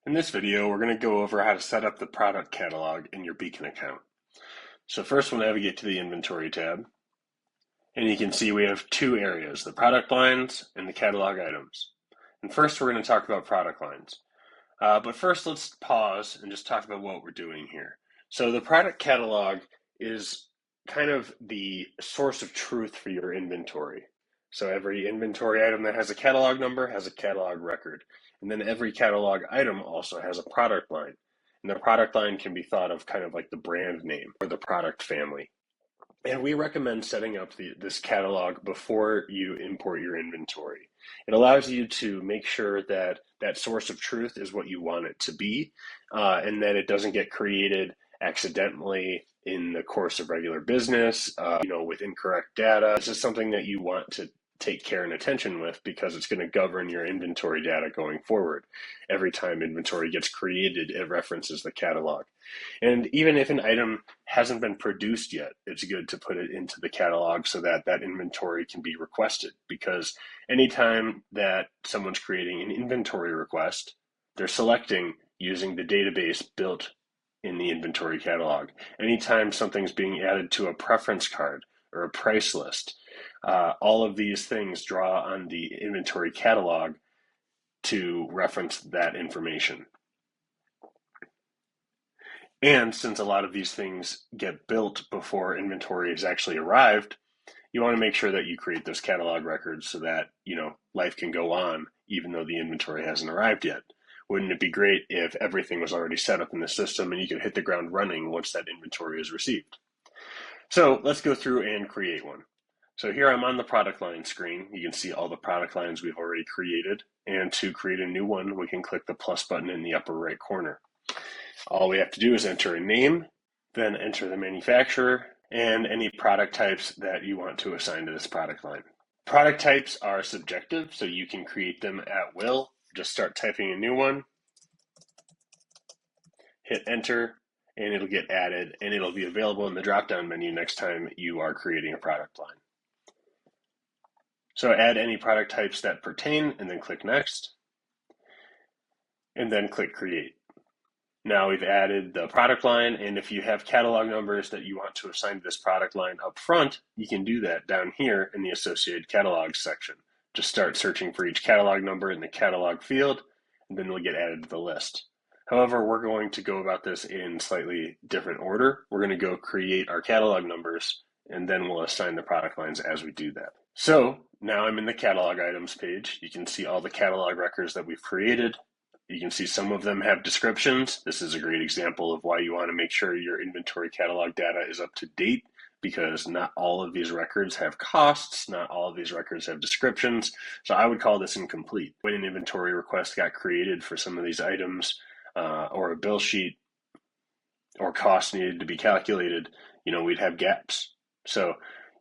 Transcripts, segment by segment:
In this video, we're going to go over how to set up the product catalog in your Beacon account. So first we'll navigate to the Inventory tab, and you can see we have two areas, the product lines and the catalog items. And first we're going to talk about product lines. But first let's pause and just talk about what we're doing here. So the product catalog is kind of the source of truth for your inventory. So every inventory item that has a catalog number has a catalog record. And then every catalog item also has a product line. And the product line can be thought of kind of like the brand name or the product family. And we recommend setting up this catalog before you import your inventory. It allows you to make sure that that source of truth is what you want it to be, and that it doesn't get created accidentally in the course of regular business, with incorrect data. This is something that you want to take care and attention with because it's going to govern your inventory data going forward. Every time inventory gets created, it references the catalog. And even if an item hasn't been produced yet, it's good to put it into the catalog so that that inventory can be requested. Because anytime that someone's creating an inventory request, they're selecting using the database built in the inventory catalog. Anytime something's being added to a preference card or a price list, all of these things draw on the inventory catalog to reference that information. And since a lot of these things get built before inventory has actually arrived, you want to make sure that you create those catalog records so that, life can go on even though the inventory hasn't arrived yet. Wouldn't it be great if everything was already set up in the system and you could hit the ground running once that inventory is received? So let's go through and create one. So here I'm on the product line screen. You can see all the product lines we've already created. And to create a new one, we can click the plus button in the upper right corner. All we have to do is enter a name, then enter the manufacturer, and any product types that you want to assign to this product line. Product types are subjective, so you can create them at will. Just start typing a new one, hit enter, and it'll get added, and it'll be available in the drop-down menu next time you are creating a product line. So add any product types that pertain, and then click next, and then click create. Now we've added the product line, and if you have catalog numbers that you want to assign to this product line up front, you can do that down here in the associated catalogs section. Just start searching for each catalog number in the catalog field, and then it'll get added to the list. However, we're going to go about this in slightly different order. We're going to go create our catalog numbers, and then we'll assign the product lines as we do that. So now I'm in the catalog items page. You can see all the catalog records that we've created. You can see some of them have descriptions. This is a great example of why you want to make sure your inventory catalog data is up to date, because not all of these records have costs, not all of these records have descriptions. So I would call this incomplete. When an inventory request got created for some of these items, or a bill sheet or costs needed to be calculated, we'd have gaps. So,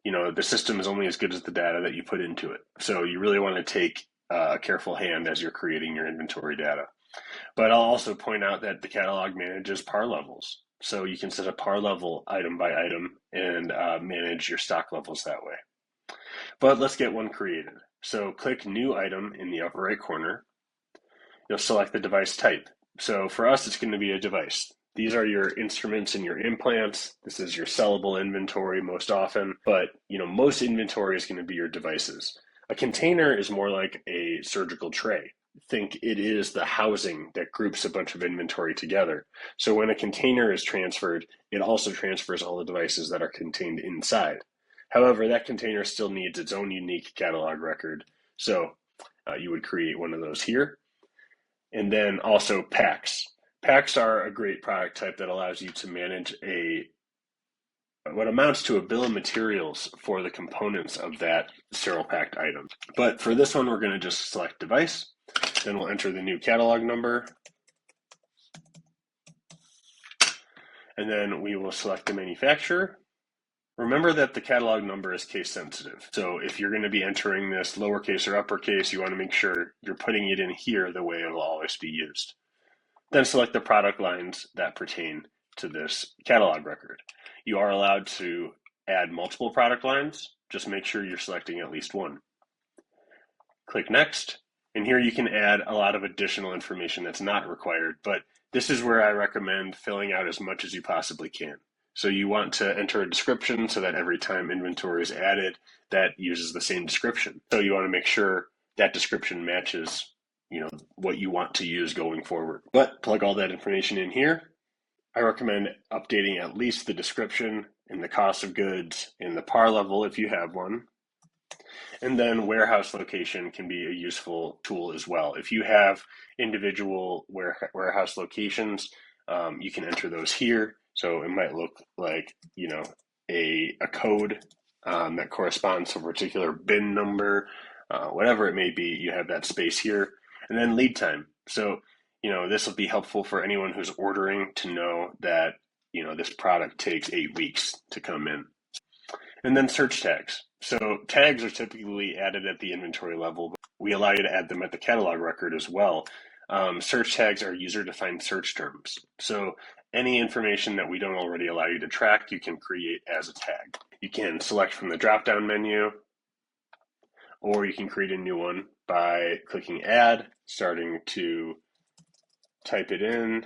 the system is only as good as the data that you put into it. So you really want to take a careful hand as you're creating your inventory data. But I'll also point out that the catalog manages par levels. So you can set a par level item by item and manage your stock levels that way. But let's get one created. So click New Item in the upper right corner. You'll select the device type. So for us, it's going to be a device. These are your instruments and your implants. This is your sellable inventory most often, but most inventory is going to be your devices. A container is more like a surgical tray. Think it is the housing that groups a bunch of inventory together. So when a container is transferred, it also transfers all the devices that are contained inside. However, that container still needs its own unique catalog record. So you would create one of those here. And then also packs. Packs are a great product type that allows you to manage what amounts to a bill of materials for the components of that sterile packed item. But for this one, we're going to just select device. Then we'll enter the new catalog number. And then we will select the manufacturer. Remember that the catalog number is case sensitive. So if you're going to be entering this lowercase or uppercase, you want to make sure you're putting it in here the way it'll always be used. Then select the product lines that pertain to this catalog record. You are allowed to add multiple product lines. Just make sure you're selecting at least one. Click Next, And here you can add a lot of additional information that's not required, but this is where I recommend filling out as much as you possibly can. So you want to enter a description so that every time inventory is added, that uses the same description. So you want to make sure that description matches, what you want to use going forward. But plug all that information in here. I recommend updating at least the description and the cost of goods and the par level if you have one. And then warehouse location can be a useful tool as well. If you have individual warehouse locations, you can enter those here. So it might look like, a code that corresponds to a particular bin number, whatever it may be, you have that space here. And then lead time. So, this will be helpful for anyone who's ordering to know that, this product takes 8 weeks to come in. And then search tags. So tags are typically added at the inventory level. We allow you to add them at the catalog record as well. Search tags are user-defined search terms. So any information that we don't already allow you to track, you can create as a tag. You can select from the drop-down menu, or you can create a new one by clicking add, starting to type it in,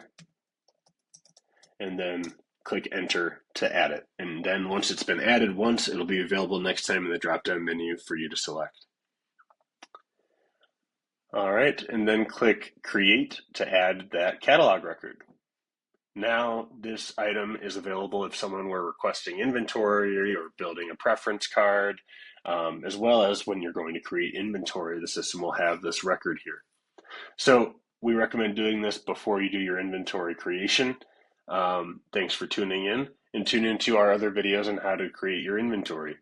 and then click enter to add it. And then once it's been added once, it'll be available next time in the drop-down menu for you to select. All right, and then click create to add that catalog record. Now this item is available if someone were requesting inventory or building a preference card, as well as when you're going to create inventory, the system will have this record here. So we recommend doing this before you do your inventory creation. Thanks for tuning in, and tune into our other videos on how to create your inventory.